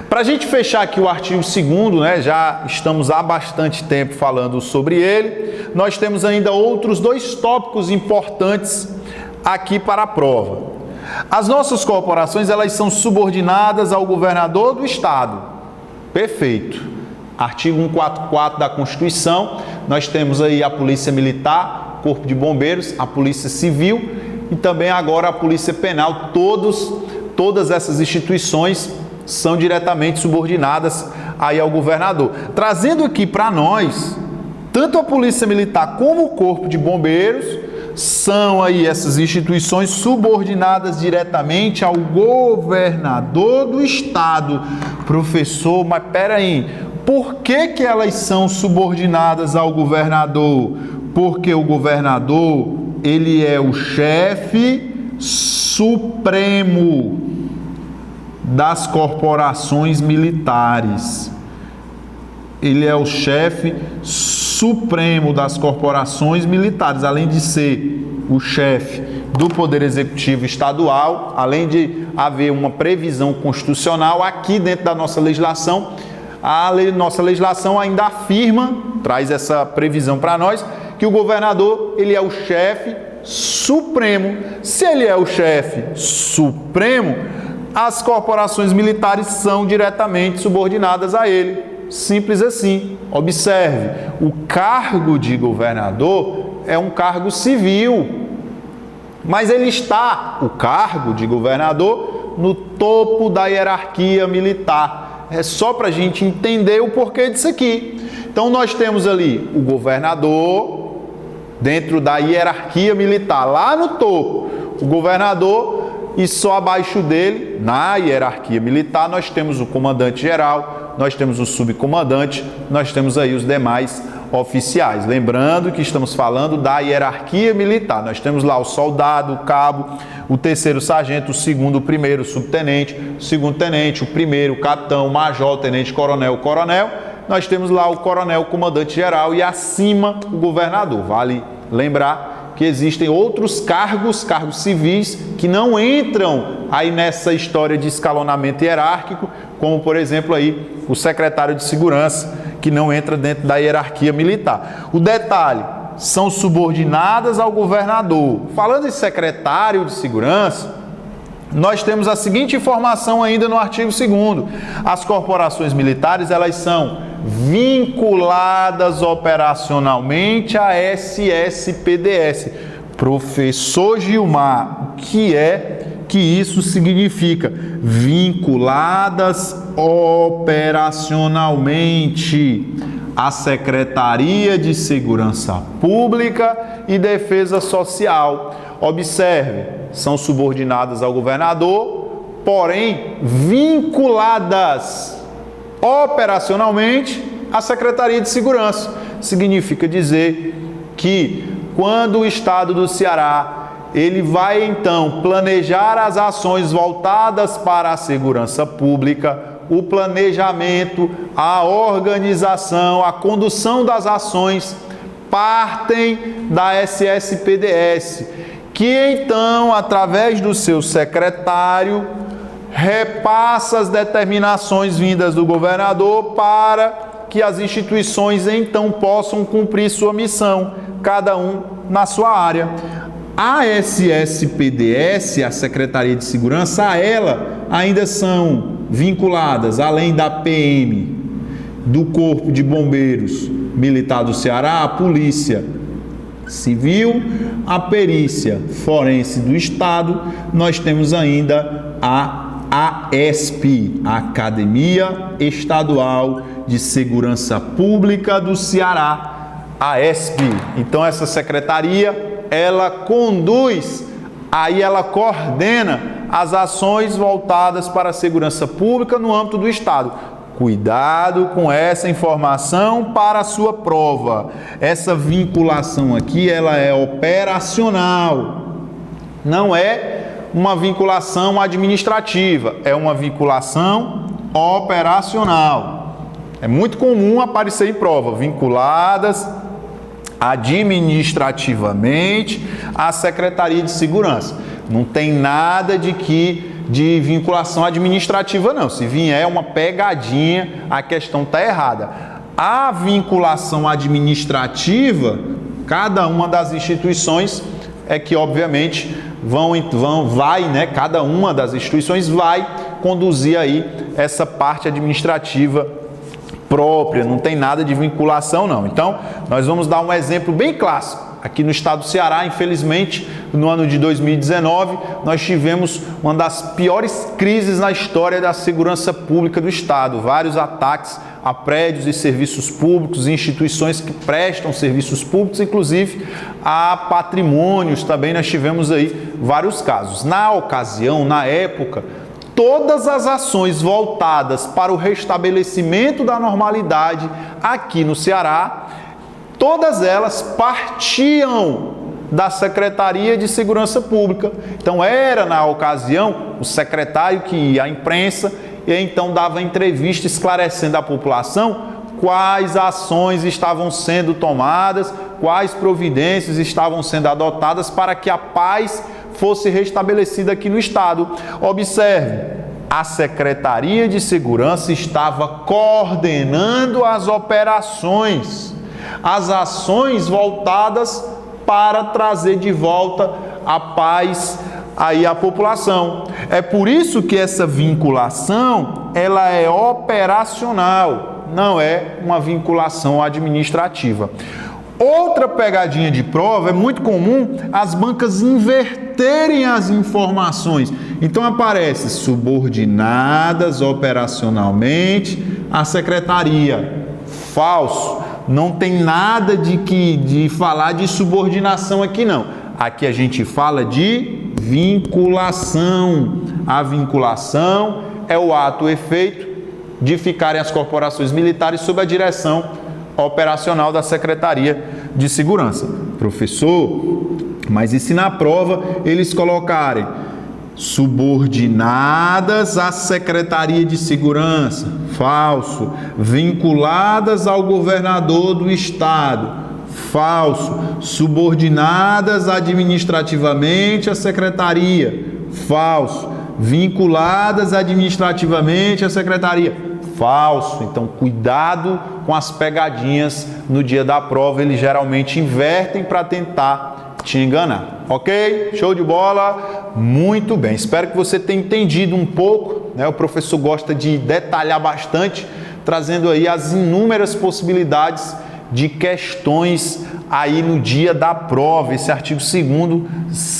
Para a gente fechar aqui o artigo 2º, né, já estamos há bastante tempo falando sobre ele, nós temos ainda outros 2 tópicos importantes aqui para a prova. As nossas corporações, elas são subordinadas ao governador do estado. Perfeito. Artigo 144 da Constituição, nós temos aí a Polícia Militar, Corpo de Bombeiros, a Polícia Civil e também agora a Polícia Penal. Todas essas instituições são diretamente subordinadas aí ao governador. Trazendo aqui para nós, tanto a Polícia Militar como o Corpo de Bombeiros são aí essas instituições subordinadas diretamente ao governador do estado. Professor, mas peraí, por que elas são subordinadas ao governador? Porque o governador, ele é o chefe supremo das corporações militares. Ele é o chefe supremo das corporações militares, além de ser o chefe do Poder Executivo Estadual, além de haver uma previsão constitucional aqui dentro da nossa legislação. Nossa legislação ainda afirma, traz essa previsão para nós, que o governador, ele é o chefe supremo. Se ele é o chefe supremo, as corporações militares são diretamente subordinadas a ele. Simples assim. Observe, o cargo de governador é um cargo civil, mas ele está, o cargo de governador, no topo da hierarquia militar. É só para a gente entender o porquê disso aqui. Então, nós temos ali o governador, dentro da hierarquia militar, lá no topo, o governador, e só abaixo dele, na hierarquia militar, nós temos o comandante-geral, nós temos o subcomandante, nós temos aí os demais oficiais. Lembrando que estamos falando da hierarquia militar. Nós temos lá o soldado, o cabo, o 3º sargento, o 2º, o 1º, o subtenente, o 2º tenente, o 1º, o capitão, o major, o tenente-coronel, o coronel. Nós temos lá o coronel, o comandante-geral e acima o governador. Vale lembrar que existem outros cargos civis que não entram aí nessa história de escalonamento hierárquico, como por exemplo aí o secretário de segurança, que não entra dentro da hierarquia militar. O detalhe, são subordinadas ao governador. Falando em secretário de segurança, nós temos a seguinte informação ainda no artigo 2º. As corporações militares, elas são vinculadas operacionalmente à SSPDS. Professor Gilmar, o que isso significa? Vinculadas operacionalmente à Secretaria de Segurança Pública e Defesa Social. Observe, são subordinadas ao governador, porém vinculadas operacionalmente à Secretaria de Segurança. Significa dizer que quando o Estado do Ceará ele vai então planejar as ações voltadas para a segurança pública, o planejamento, a organização, a condução das ações partem da SSPDS, que então, através do seu secretário, repassa as determinações vindas do governador para que as instituições então possam cumprir sua missão, cada um na sua área. A SSPDS, a Secretaria de Segurança, a ela ainda são vinculadas, além da PM, do Corpo de Bombeiros Militar do Ceará, a Polícia Civil, a Perícia Forense do Estado, nós temos ainda a AESP, a Academia Estadual de Segurança Pública do Ceará, AESP. Então, essa secretaria, ela conduz, aí ela coordena as ações voltadas para a segurança pública no âmbito do Estado. Cuidado com essa informação para a sua prova. Essa vinculação aqui, ela é operacional. Não é uma vinculação administrativa, é uma vinculação operacional. É muito comum aparecer em prova, vinculadas administrativamente à Secretaria de Segurança. Não tem nada de que de vinculação administrativa, não. Se vier uma pegadinha, a questão está errada. A vinculação administrativa, cada uma das instituições é que, obviamente, cada uma das instituições vai conduzir aí essa parte administrativa própria, não tem nada de vinculação, não. Então, nós vamos dar um exemplo bem clássico. Aqui no estado do Ceará, infelizmente, no ano de 2019, nós tivemos uma das piores crises na história da segurança pública do estado. Vários ataques a prédios e serviços públicos, instituições que prestam serviços públicos, inclusive a patrimônios também. Nós tivemos aí vários casos. Na ocasião, na época, todas as ações voltadas para o restabelecimento da normalidade aqui no Ceará, todas elas partiam da Secretaria de Segurança Pública. Então, era, na ocasião, o secretário que ia à imprensa e então dava entrevista esclarecendo à população quais ações estavam sendo tomadas, quais providências estavam sendo adotadas para que a paz fosse restabelecida aqui no estado. Observe, a Secretaria de Segurança estava coordenando as operações, as ações voltadas para trazer de volta a paz aí à população. É por isso que essa vinculação, ela é operacional, não é uma vinculação administrativa. Outra pegadinha de prova, é muito comum as bancas inverterem as informações. Então aparece subordinadas operacionalmente à secretaria. Falso. Não tem nada de falar de subordinação aqui, não. Aqui a gente fala de vinculação. A vinculação é o ato ou efeito de ficarem as corporações militares sob a direção operacional da Secretaria de Segurança. Professor, mas e se na prova eles colocarem subordinadas à Secretaria de Segurança? Falso. Vinculadas ao governador do estado? Falso. Subordinadas administrativamente à secretaria? Falso. Vinculadas administrativamente à secretaria? Falso. Então, cuidado com as pegadinhas no dia da prova, eles geralmente invertem para tentar te enganar. Ok? Show de bola? Muito bem. Espero que você tenha entendido um pouco, né? O professor gosta de detalhar bastante, trazendo aí as inúmeras possibilidades de questões aí no dia da prova. Esse artigo 2º,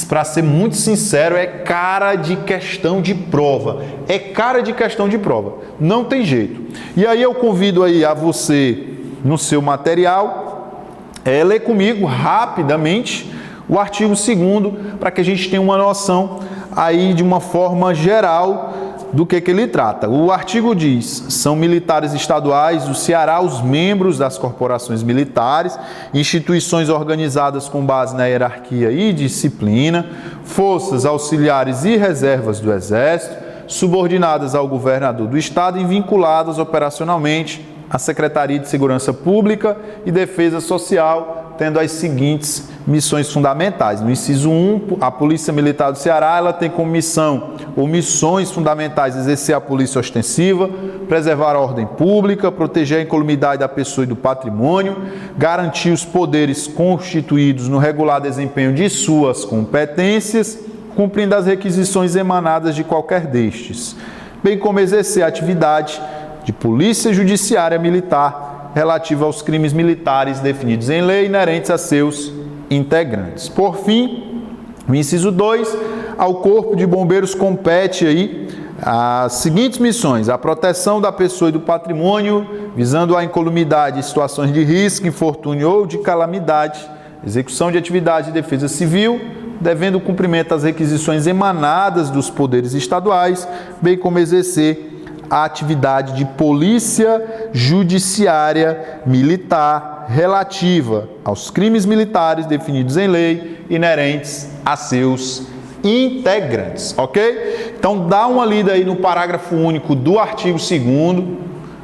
para ser muito sincero, é cara de questão de prova. É cara de questão de prova. Não tem jeito. E aí eu convido aí a você, no seu material, ler comigo rapidamente o artigo 2º, para que a gente tenha uma noção aí de uma forma geral do que ele trata. O artigo diz: são militares estaduais do Ceará os membros das corporações militares, instituições organizadas com base na hierarquia e disciplina, forças auxiliares e reservas do Exército, subordinadas ao governador do estado e vinculadas operacionalmente à Secretaria de Segurança Pública e Defesa Social, tendo as seguintes missões fundamentais. No inciso 1, a Polícia Militar do Ceará, ela tem como missão ou missões fundamentais exercer a polícia ostensiva, preservar a ordem pública, proteger a incolumidade da pessoa e do patrimônio, garantir os poderes constituídos no regular desempenho de suas competências, cumprindo as requisições emanadas de qualquer destes, bem como exercer a atividade de polícia judiciária militar relativa aos crimes militares definidos em lei inerentes a seus integrantes. Por fim, no inciso 2, ao Corpo de Bombeiros compete aí as seguintes missões: a proteção da pessoa e do patrimônio, visando a incolumidade em situações de risco, infortúnio ou de calamidade, execução de atividade de defesa civil, devendo cumprimento às requisições emanadas dos poderes estaduais, bem como exercer a atividade de polícia judiciária militar relativa aos crimes militares definidos em lei inerentes a seus integrantes, ok? Então, dá uma lida aí no parágrafo único do artigo 2º,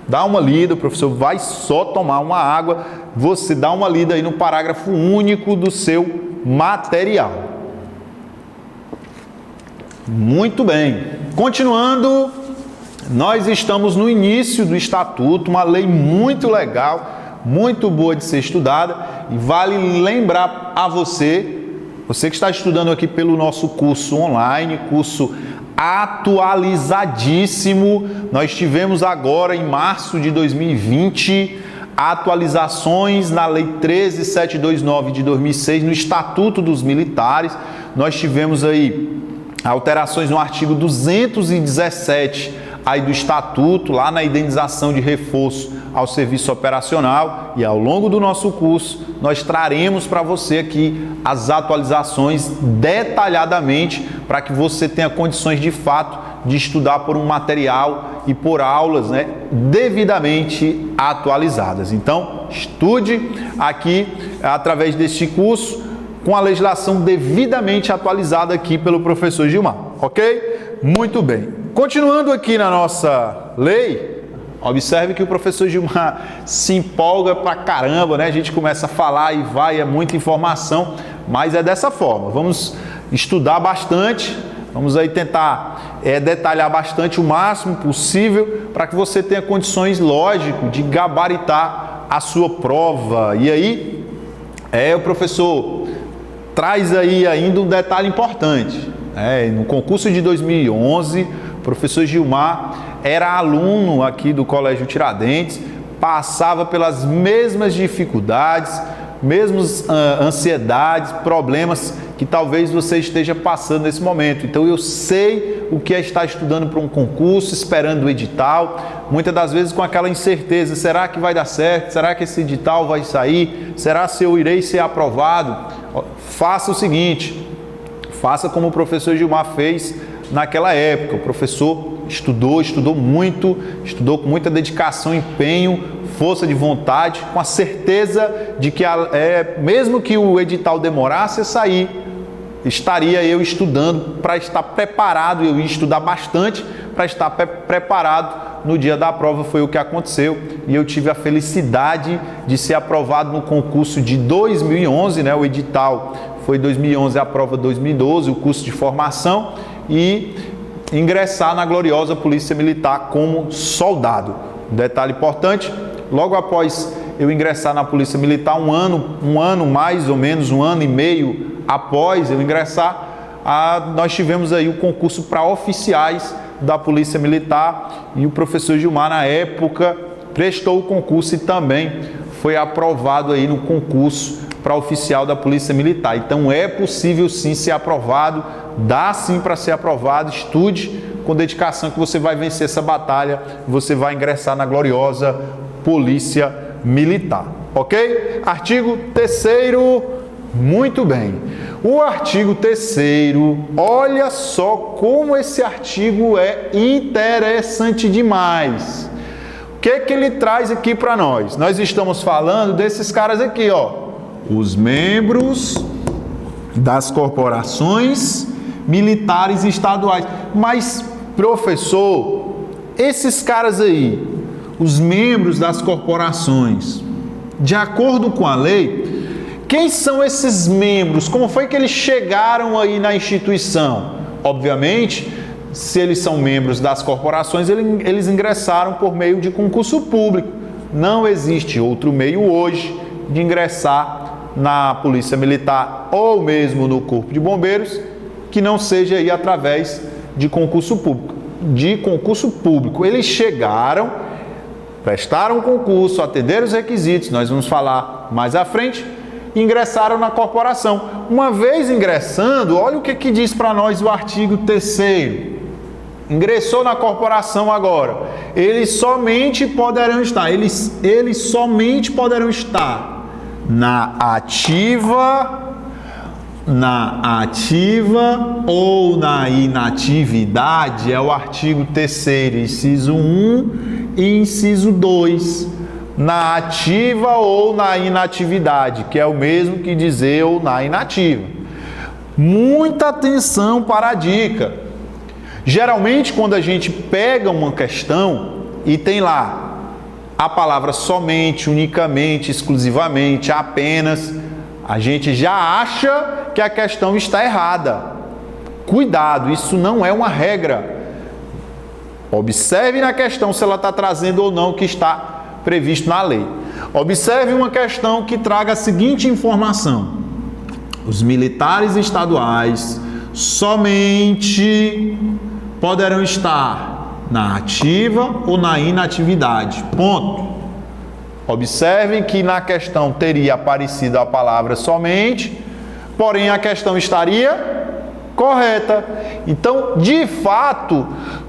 dá uma lida, o professor vai só tomar uma água, você dá uma lida aí no parágrafo único do seu material. Muito bem. Continuando, nós estamos no início do Estatuto, uma lei muito legal, muito boa de ser estudada, e vale lembrar a você que está estudando aqui pelo nosso curso online, curso atualizadíssimo. Nós tivemos agora, em março de 2020, atualizações na Lei 13.729 de 2006, no Estatuto dos Militares. Nós tivemos aí alterações no artigo 217 aí do Estatuto, lá na indenização de reforço ao serviço operacional, e ao longo do nosso curso nós traremos para você aqui as atualizações detalhadamente para que você tenha condições de fato de estudar por um material e por aulas, devidamente atualizadas. Então, estude aqui através deste curso com a legislação devidamente atualizada aqui pelo professor Gilmar, ok? Muito bem. Continuando aqui na nossa lei, observe que o professor Gilmar se empolga pra caramba, A gente começa a falar e vai, é muita informação, mas é dessa forma. Vamos estudar bastante, vamos aí tentar detalhar bastante o máximo possível para que você tenha condições, lógico, de gabaritar a sua prova. E aí, o professor traz aí ainda um detalhe importante. No concurso de 2011, o professor Gilmar era aluno aqui do Colégio Tiradentes, passava pelas mesmas dificuldades, mesmas ansiedades, problemas que talvez você esteja passando nesse momento. Então eu sei o que é estar estudando para um concurso, esperando o edital, muitas das vezes com aquela incerteza: será que vai dar certo? Será que esse edital vai sair? Será se eu irei ser aprovado? Faça o seguinte, faça como o professor Gilmar fez naquela época. O professor estudou muito, estudou com muita dedicação, empenho, força de vontade, com a certeza de que mesmo que o edital demorasse a sair, estaria eu estudando para estar preparado. Eu ia estudar bastante para estar preparado no dia da prova. Foi o que aconteceu e eu tive a felicidade de ser aprovado no concurso de 2011, O edital foi 2011, a prova 2012, o curso de formação, e ingressar na gloriosa Polícia Militar como soldado. Um detalhe importante: logo após eu ingressar na Polícia Militar, um ano mais ou menos, 1 ano e meio após eu ingressar, nós tivemos aí o concurso para oficiais da Polícia Militar, e o professor Gilmar, na época, prestou o concurso e também foi aprovado aí no concurso para oficial da Polícia Militar. Então é possível sim ser aprovado, dá sim para ser aprovado. Estude com dedicação que você vai vencer essa batalha, você vai ingressar na gloriosa Polícia Militar, ok? Artigo 3º, muito bem. O artigo 3º, olha só como esse artigo é interessante demais. O que que ele traz aqui para nós? Nós estamos falando desses caras aqui, os membros das corporações militares estaduais. Mas, professor, esses caras aí, os membros das corporações, de acordo com a lei, quem são esses membros? Como foi que eles chegaram aí na instituição? Obviamente, se eles são membros das corporações, eles ingressaram por meio de concurso público. Não existe outro meio hoje de ingressar na Polícia Militar ou mesmo no Corpo de Bombeiros que não seja aí através de concurso público. Eles chegaram, prestaram concurso, atenderam os requisitos, nós vamos falar mais à frente, e ingressaram na corporação. Uma vez ingressando, olha o que diz para nós o artigo 3º. Ingressou na corporação agora, eles somente poderão estar na ativa ou na inatividade. É o artigo 3º, inciso 1 e inciso 2. Na ativa ou na inatividade, que é o mesmo que dizer ou na inativa. Muita atenção para a dica. Geralmente, quando a gente pega uma questão e tem lá a palavra somente, unicamente, exclusivamente, apenas, a gente já acha que a questão está errada. Cuidado, isso não é uma regra. Observe na questão se ela está trazendo ou não o que está previsto na lei. Observe uma questão que traga a seguinte informação: os militares estaduais somente poderão estar na ativa ou na inatividade. Ponto. Observem que na questão teria aparecido a palavra somente, porém a questão estaria correta. Então, de fato,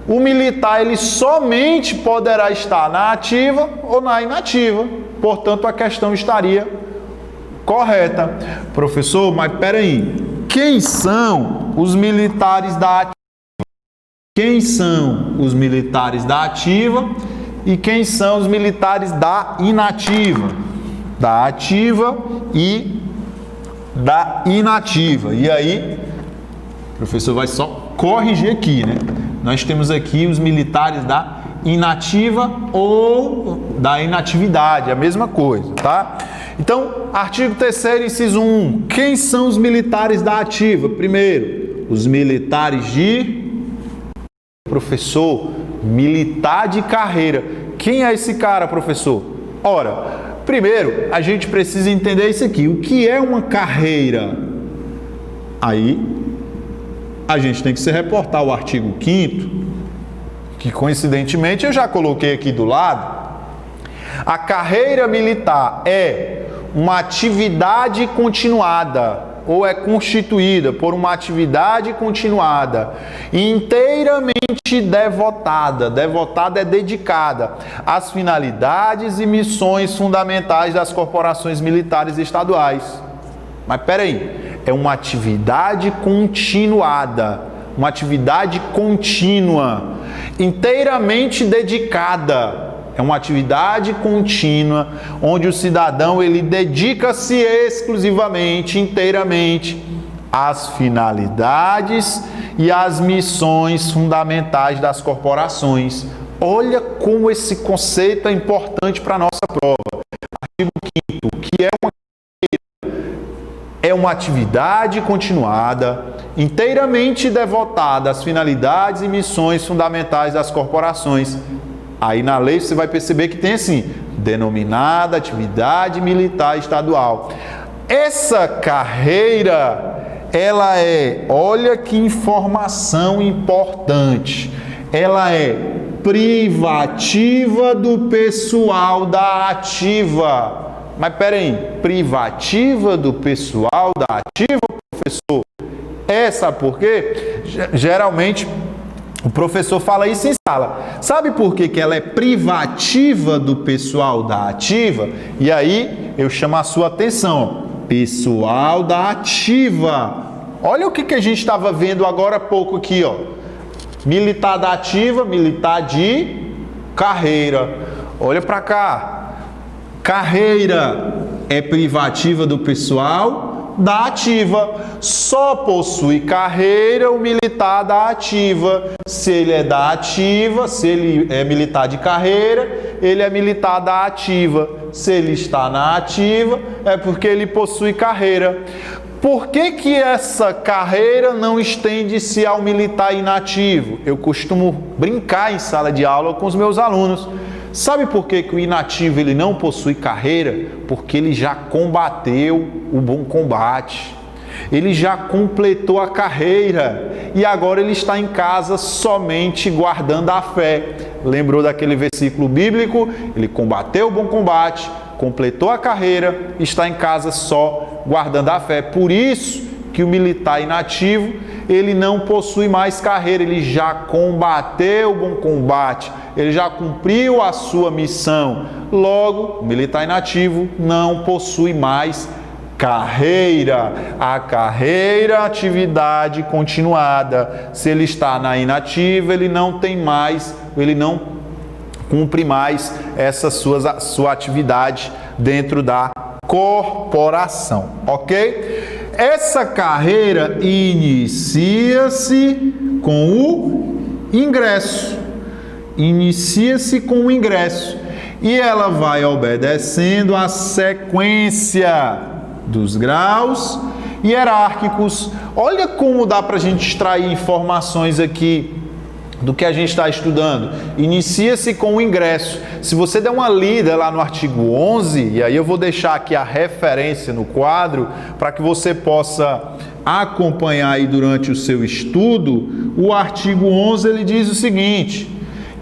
o militar ele somente poderá estar na ativa ou na inativa. Portanto, a questão estaria correta. Professor, mas peraí, quem são os militares da ativa? Quem são os militares da ativa e quem são os militares da inativa? Da ativa e da inativa. E aí, o professor vai só corrigir aqui, né? Nós temos aqui os militares da inativa ou da inatividade, a mesma coisa, tá? Então, artigo 3º, inciso 1. Quem são os militares da ativa? Primeiro, os militares de... Professor, militar de carreira. Quem é esse cara, professor? Ora, primeiro, a gente precisa entender isso aqui. O que é uma carreira? Aí, a gente tem que se reportar ao artigo 5º, que coincidentemente eu já coloquei aqui do lado. A carreira militar é uma atividade continuada, ou é constituída por uma atividade continuada, inteiramente devotada. Devotada é dedicada às finalidades e missões fundamentais das corporações militares estaduais. Mas peraí, é uma atividade continuada, uma atividade contínua, inteiramente dedicada. É uma atividade contínua, onde o cidadão ele dedica-se exclusivamente, inteiramente, às finalidades e às missões fundamentais das corporações. Olha como esse conceito é importante para a nossa prova. Artigo 5º, que é uma atividade continuada, inteiramente devotada às finalidades e missões fundamentais das corporações. Aí na lei você vai perceber que tem assim, denominada atividade militar estadual. Essa carreira, ela é, olha que informação importante, ela é privativa do pessoal da ativa. Mas peraí, privativa do pessoal da ativa, professor? Sabe por quê? Geralmente o professor fala isso em sala. Sabe por que ela é privativa do pessoal da ativa? E aí eu chamo a sua atenção. Pessoal da ativa. Olha o que a gente estava vendo agora há pouco aqui, ó. Militar da ativa, militar de carreira. Olha para cá. Carreira é privativa do pessoal da ativa. Só possui carreira o militar da ativa. Se ele é da ativa, se ele é militar de carreira, ele é militar da ativa. Se ele está na ativa, é porque ele possui carreira. Por que essa carreira não estende-se ao militar inativo? Eu costumo brincar em sala de aula com os meus alunos. Sabe por que o inativo ele não possui carreira? Porque ele já combateu o bom combate. Ele já completou a carreira e agora ele está em casa somente guardando a fé. Lembrou daquele versículo bíblico? Ele combateu o bom combate, completou a carreira, está em casa só guardando a fé. Por isso que o militar inativo, ele não possui mais carreira, ele já combateu o bom combate, ele já cumpriu a sua missão. Logo, o militar inativo não possui mais carreira. A carreira, atividade continuada. Se ele está na inativa, ele não tem mais, ele não cumpre mais essa sua atividade dentro da corporação, ok? Essa carreira inicia-se com o ingresso. Inicia-se com o ingresso. E ela vai obedecendo a sequência dos graus hierárquicos. Olha como dá para a gente extrair informações aqui do que a gente está estudando. Inicia-se com o ingresso. Se você der uma lida lá no artigo 11, e aí eu vou deixar aqui a referência no quadro, para que você possa acompanhar aí durante o seu estudo, o artigo 11 ele diz o seguinte,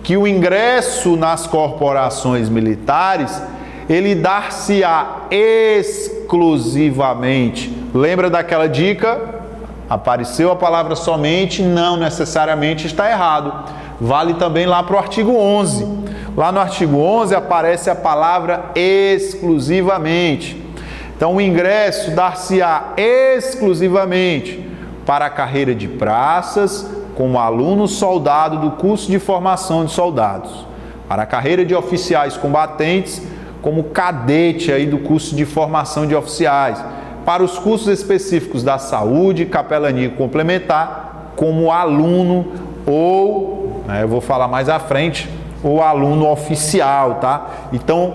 que o ingresso nas corporações militares, ele dar-se-á exclusivamente. Lembra daquela dica? Apareceu a palavra somente, não necessariamente está errado. Vale também lá para o artigo 11. Lá no artigo 11 aparece a palavra exclusivamente. Então, o ingresso dar-se-á exclusivamente para a carreira de praças, como aluno soldado do curso de formação de soldados, para a carreira de oficiais combatentes, como cadete aí do curso de formação de oficiais, para os cursos específicos da saúde, capelania complementar, como aluno ou, eu vou falar mais à frente, o aluno oficial, tá? Então,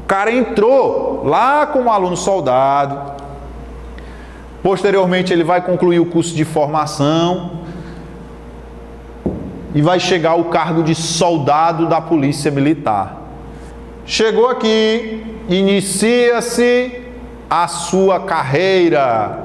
o cara entrou lá como aluno soldado, posteriormente ele vai concluir o curso de formação e vai chegar ao cargo de soldado da Polícia Militar. Chegou aqui, inicia-se a sua carreira.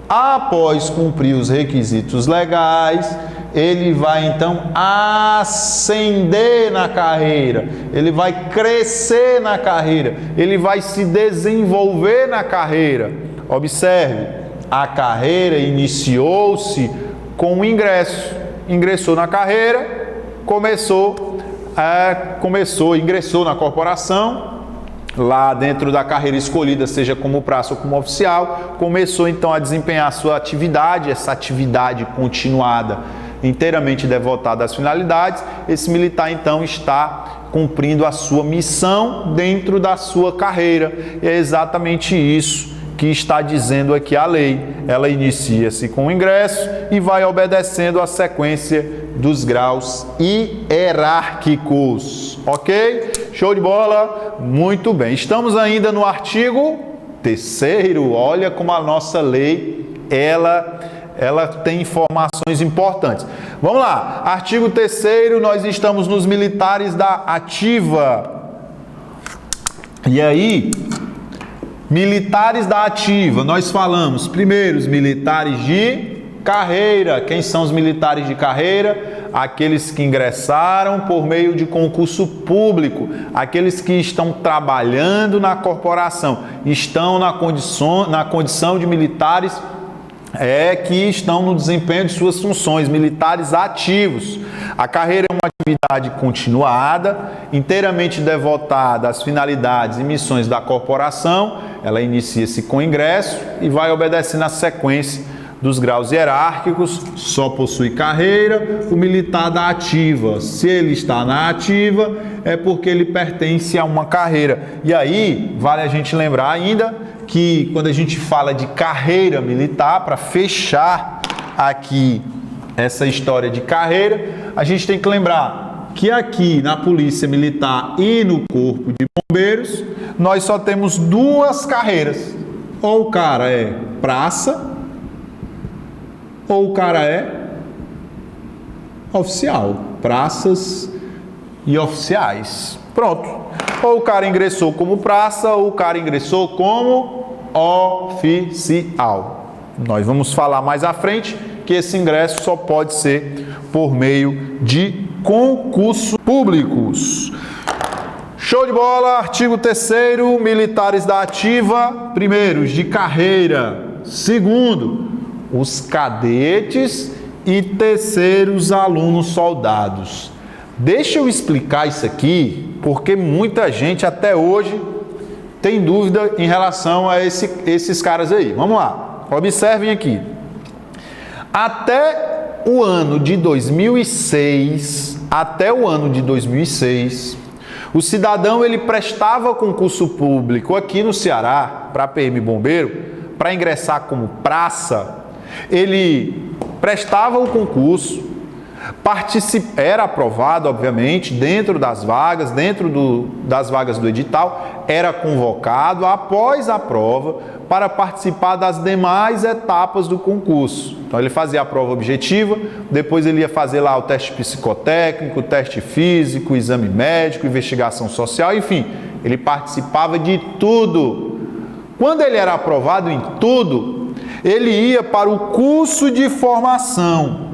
Após cumprir os requisitos legais, ele vai então ascender na carreira, ele vai crescer na carreira, ele vai se desenvolver na carreira. Observe, a carreira iniciou-se com o ingresso. Ingressou na carreira, ingressou na corporação, lá dentro da carreira escolhida, seja como praça ou como oficial, começou então a desempenhar a sua atividade, essa atividade continuada, inteiramente devotada às finalidades. Esse militar então está cumprindo a sua missão dentro da sua carreira. E é exatamente isso que está dizendo aqui a lei. Ela inicia-se com o ingresso e vai obedecendo a sequência dos graus hierárquicos. Ok? Show de bola? Muito bem. Estamos ainda no artigo 3º. Olha como a nossa lei, ela tem informações importantes. Vamos lá. Artigo 3º, nós estamos nos militares da ativa. E aí, militares da ativa, nós falamos primeiro os militares de carreira. Quem são os militares de carreira? Aqueles que ingressaram por meio de concurso público, aqueles que estão trabalhando na corporação, estão na condição de militares que estão no desempenho de suas funções, militares ativos. A carreira é uma atividade continuada, inteiramente devotada às finalidades e missões da corporação. Ela inicia-se com ingresso e vai obedecendo a sequência dos graus hierárquicos. Só possui carreira o militar da ativa. Se ele está na ativa, é porque ele pertence a uma carreira. E aí, vale a gente lembrar ainda que quando a gente fala de carreira militar, para fechar aqui essa história de carreira, a gente tem que lembrar que aqui na Polícia Militar e no Corpo de Bombeiros, nós só temos duas carreiras. Ou o cara é praça, ou o cara é oficial. Praças e oficiais. Pronto. Ou o cara ingressou como praça, ou o cara ingressou como oficial. Nós vamos falar mais à frente que esse ingresso só pode ser por meio de concursos públicos. Show de bola! Artigo 3º, militares da ativa, primeiro, os de carreira, segundo, os cadetes e terceiro, os alunos soldados. Deixa eu explicar isso aqui, porque muita gente até hoje tem dúvida em relação a esses caras aí. Vamos lá, observem aqui. Até o ano de 2006, o cidadão ele prestava concurso público aqui no Ceará para PM Bombeiro, para ingressar como praça. Ele prestava o concurso, era aprovado, obviamente, dentro das vagas, das vagas do edital, era convocado após a prova, para participar das demais etapas do concurso. Então ele fazia a prova objetiva, depois ele ia fazer lá o teste psicotécnico, o teste físico, o exame médico, investigação social, enfim, ele participava de tudo. Quando ele era aprovado em tudo, ele ia para o curso de formação.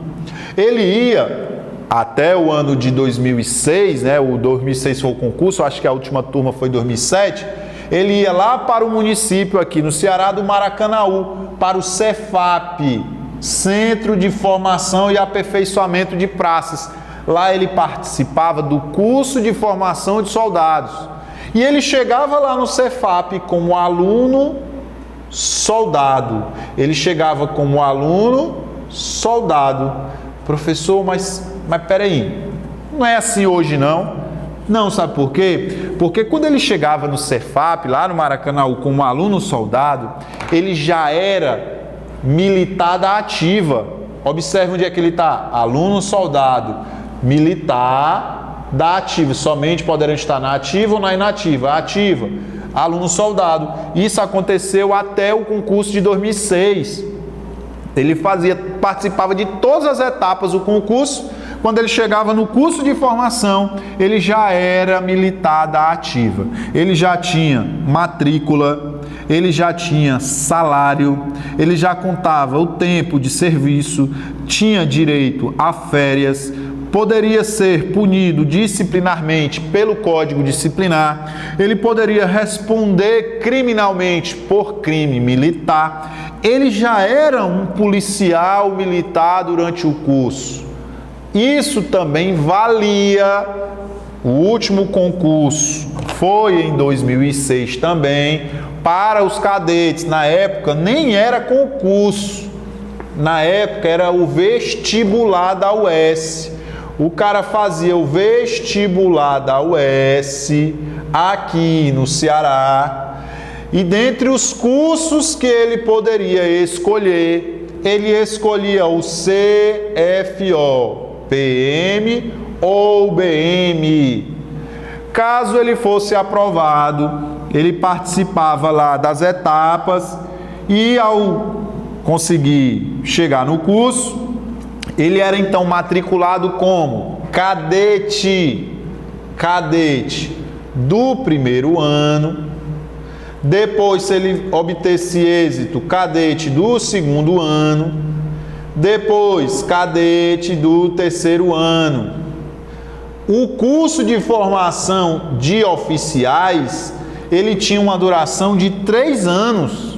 Ele ia até o ano de 2006, né? O 2006 foi o concurso, acho que a última turma foi em 2007. Ele ia lá para o município aqui no Ceará do Maracanaú, para o Cefap, Centro de Formação e Aperfeiçoamento de Praças. Lá ele participava do curso de formação de soldados. E ele chegava lá no Cefap como aluno soldado. Ele chegava como aluno soldado. Professor, mas peraí, não é assim hoje não? Não, sabe por quê? Porque quando ele chegava no Cefap, lá no Maracanaú, como aluno soldado, ele já era militar da ativa. Observe onde é que ele está. Aluno soldado, militar da ativa. Somente poderão estar na ativa ou na inativa? Ativa. Aluno soldado. Isso aconteceu até o concurso de 2006. Ele participava de todas as etapas do concurso. Quando ele chegava no curso de formação, ele já era militar da ativa. Ele já tinha matrícula, ele já tinha salário, ele já contava o tempo de serviço, tinha direito a férias, poderia ser punido disciplinarmente pelo Código Disciplinar, ele poderia responder criminalmente por crime militar. Ele já era um policial militar durante o curso. Isso também valia. O último concurso foi em 2006 também para os cadetes. Na época nem era concurso, na época era o vestibular da UES. O cara fazia o vestibular da UES aqui no Ceará e dentre os cursos que ele poderia escolher, ele escolhia o CFO, PM ou BM. Caso ele fosse aprovado, ele participava lá das etapas e ao conseguir chegar no curso, ele era então matriculado como cadete do primeiro ano. Depois, se ele obtesse êxito, cadete do segundo ano. Depois, cadete do terceiro ano. O curso de formação de oficiais, ele tinha uma duração de 3 anos.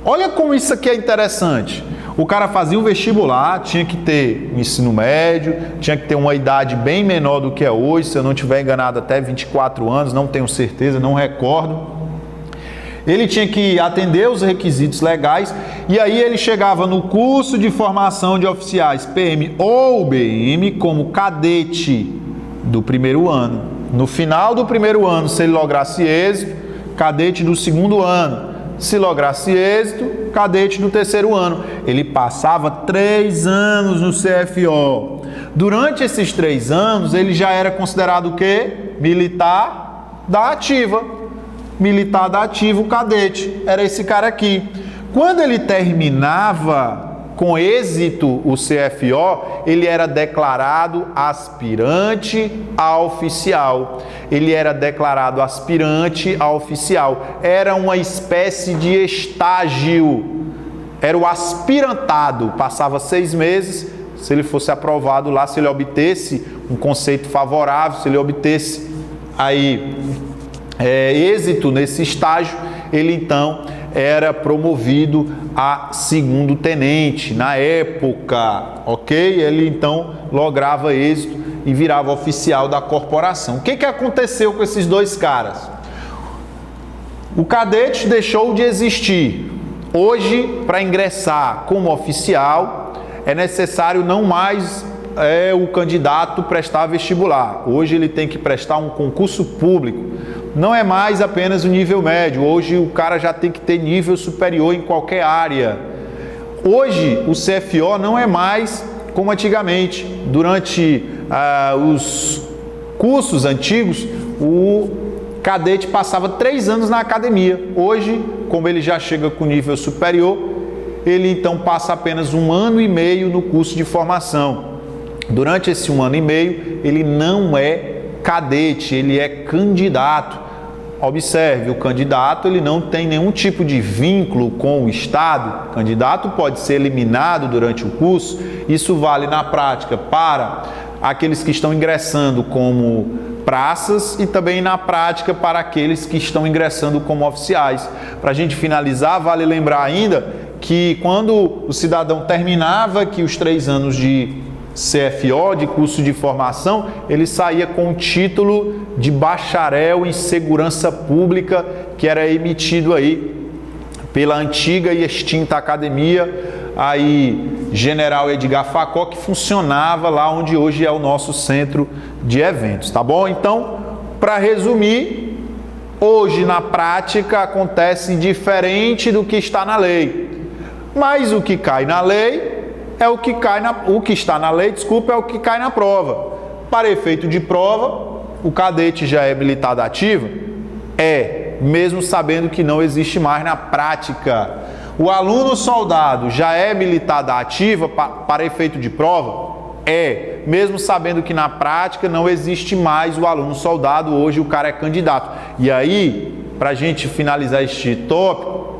Olha como isso aqui é interessante. O cara fazia um vestibular, tinha que ter um ensino médio, tinha que ter uma idade bem menor do que é hoje, se eu não estiver enganado, até 24 anos, não tenho certeza, não recordo. Ele tinha que atender os requisitos legais e aí ele chegava no curso de formação de oficiais PM ou BM como cadete do primeiro ano. No final do primeiro ano, se ele lograsse êxito, cadete do segundo ano. Se lograsse êxito, cadete do terceiro ano. Ele passava 3 anos no CFO. Durante esses 3 anos, ele já era considerado o quê? Militar da ativa. Militar da ativa, o cadete. Era esse cara aqui. Quando ele terminava com êxito o CFO, ele era declarado aspirante a oficial. Ele era declarado aspirante a oficial. Era uma espécie de estágio. Era o aspirantado. Passava 6 meses, se ele fosse aprovado lá, se ele obtesse um conceito favorável, se ele obtesse aí êxito nesse estágio, ele então era promovido a segundo tenente na época, ok? Ele então lograva êxito e virava oficial da corporação. O que aconteceu com esses 2 caras? O cadete deixou de existir. Hoje, para ingressar como oficial, é necessário não mais o candidato prestar vestibular. Hoje ele tem que prestar um concurso público. Não é mais apenas o nível médio. Hoje o cara já tem que ter nível superior em qualquer área. Hoje o CFO não é mais como antigamente. Durante os cursos antigos, o cadete passava 3 anos na academia. Hoje, como ele já chega com nível superior, ele então passa apenas 1 ano e meio no curso de formação. Durante esse 1 ano e meio, ele não é cadete, ele é candidato. Observe, o candidato ele não tem nenhum tipo de vínculo com o Estado. O candidato pode ser eliminado durante o curso. Isso vale na prática para aqueles que estão ingressando como praças e também na prática para aqueles que estão ingressando como oficiais. Para a gente finalizar, vale lembrar ainda que quando o cidadão terminava aqui os 3 anos de CFO, de curso de formação, ele saía com o título de bacharel em segurança pública, que era emitido aí pela antiga e extinta academia aí General Edgar Facó, que funcionava lá onde hoje é o nosso centro de eventos, tá bom? Então, para resumir, hoje na prática acontece diferente do que está na lei, mas o que cai na lei é o que cai o que está na lei, é o que cai na prova. Para efeito de prova, o cadete já é militado ativo? Mesmo sabendo que não existe mais na prática. O aluno soldado já é militado ativa para efeito de prova? Mesmo sabendo que na prática não existe mais o aluno soldado, hoje o cara é candidato. E aí, para a gente finalizar este tópico,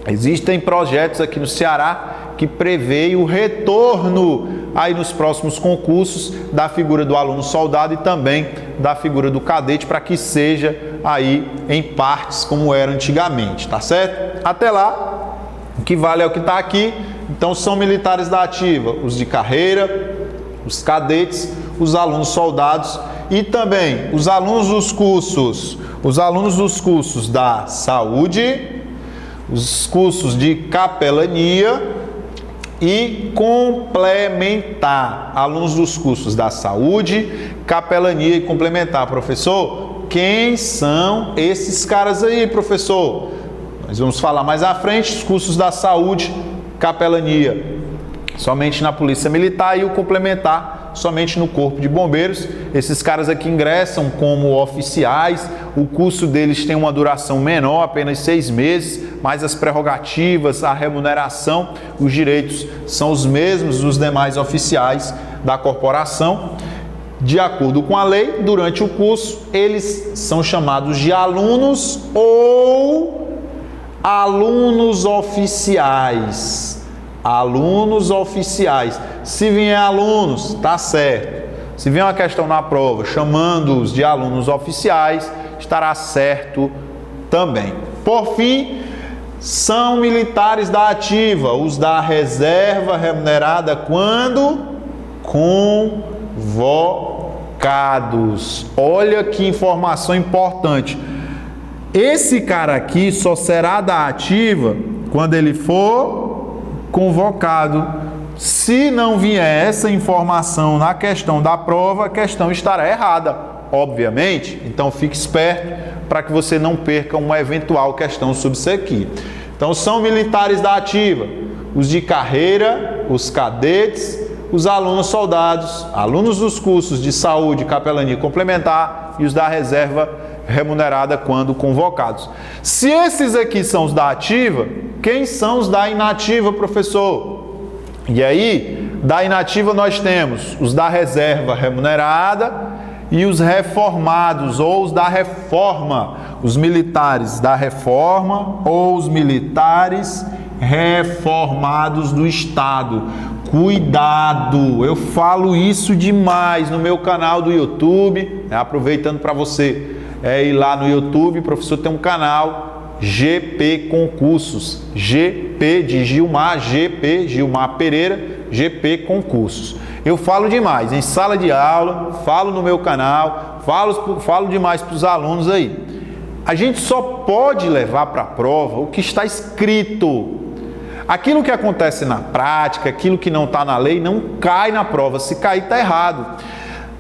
existem projetos aqui no Ceará que prevê o retorno aí nos próximos concursos da figura do aluno soldado e também da figura do cadete, para que seja aí em partes como era antigamente, tá certo? Até lá, o que vale é o que está aqui. Então são militares da ativa, os de carreira, os cadetes, os alunos soldados e também os alunos dos cursos da saúde, os cursos de capelania e complementar. Alunos dos cursos da saúde, capelania e complementar. Professor, quem são esses caras aí, professor? Nós vamos falar mais à frente. Os cursos da saúde, capelania somente na Polícia Militar e o complementar somente no Corpo de Bombeiros. Esses caras aqui ingressam como oficiais, o curso deles tem uma duração menor, apenas 6 meses, mas as prerrogativas, a remuneração, os direitos são os mesmos dos demais oficiais da corporação. De acordo com a lei, durante o curso, eles são chamados de alunos ou alunos oficiais. Alunos oficiais. Se vier alunos, tá certo. Se vier uma questão na prova chamando-os de alunos oficiais, estará certo também. Por fim, são militares da ativa, os da reserva remunerada quando convocados. Olha que informação importante. Esse cara aqui só será da ativa quando ele for convocado. Se não vier essa informação na questão da prova, a questão estará errada, obviamente. Então fique esperto para que você não perca uma eventual questão sobre isso aqui. Então são militares da ativa, os de carreira, os cadetes, os alunos soldados, alunos dos cursos de saúde, capelania complementar e os da reserva remunerada quando convocados. Se esses aqui são os da ativa, quem são os da inativa, professor? E aí, da inativa nós temos os da reserva remunerada e os reformados ou os da reforma, os militares da reforma ou os militares reformados do Estado. Cuidado, eu falo isso demais no meu canal do YouTube, aproveitando para você ir lá no YouTube, o professor tem um canal GP Concursos, GP de Gilmar, GP Gilmar Pereira, GP Concursos. Eu falo demais em sala de aula, falo no meu canal, falo demais para os alunos aí. A gente só pode levar para a prova o que está escrito. Aquilo que acontece na prática, aquilo que não está na lei, não cai na prova. Se cair, está errado.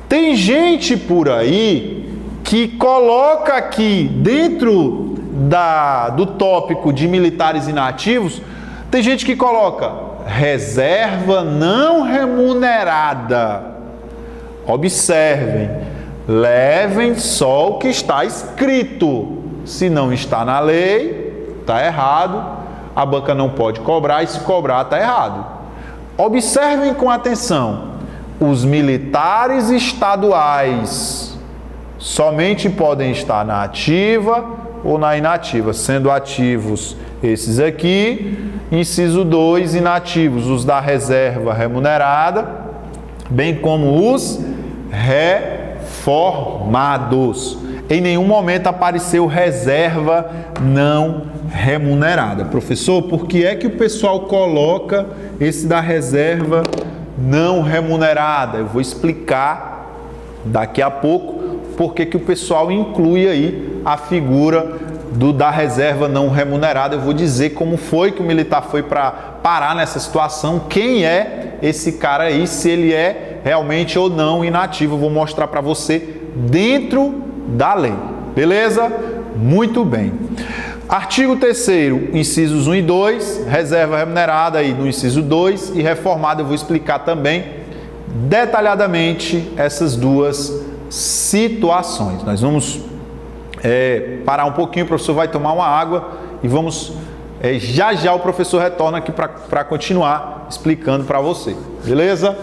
Tem gente por aí que coloca aqui dentro do tópico de militares inativos, tem gente que coloca reserva não remunerada. Observem, levem só o que está escrito. Se não está na lei, está errado. A banca não pode cobrar e se cobrar está errado. Observem com atenção. Os militares estaduais somente podem estar na ativa ou na inativa, sendo ativos esses aqui, inciso 2, inativos, os da reserva remunerada, bem como os reformados. Em nenhum momento apareceu reserva não remunerada. Professor, por que é que o pessoal coloca esse da reserva não remunerada? Eu vou explicar daqui a pouco por que que o pessoal inclui aí a figura da reserva não remunerada. Eu vou dizer como foi que o militar foi para parar nessa situação, quem é esse cara aí, se ele é realmente ou não inativo. Eu vou mostrar para você dentro da lei. Beleza? Muito bem. Artigo 3º, incisos 1 e 2, reserva remunerada aí no inciso 2 e reformada. Eu vou explicar também detalhadamente essas duas situações. Nós vamos parar um pouquinho, o professor vai tomar uma água e vamos, já o professor retorna aqui para continuar explicando para você. Beleza?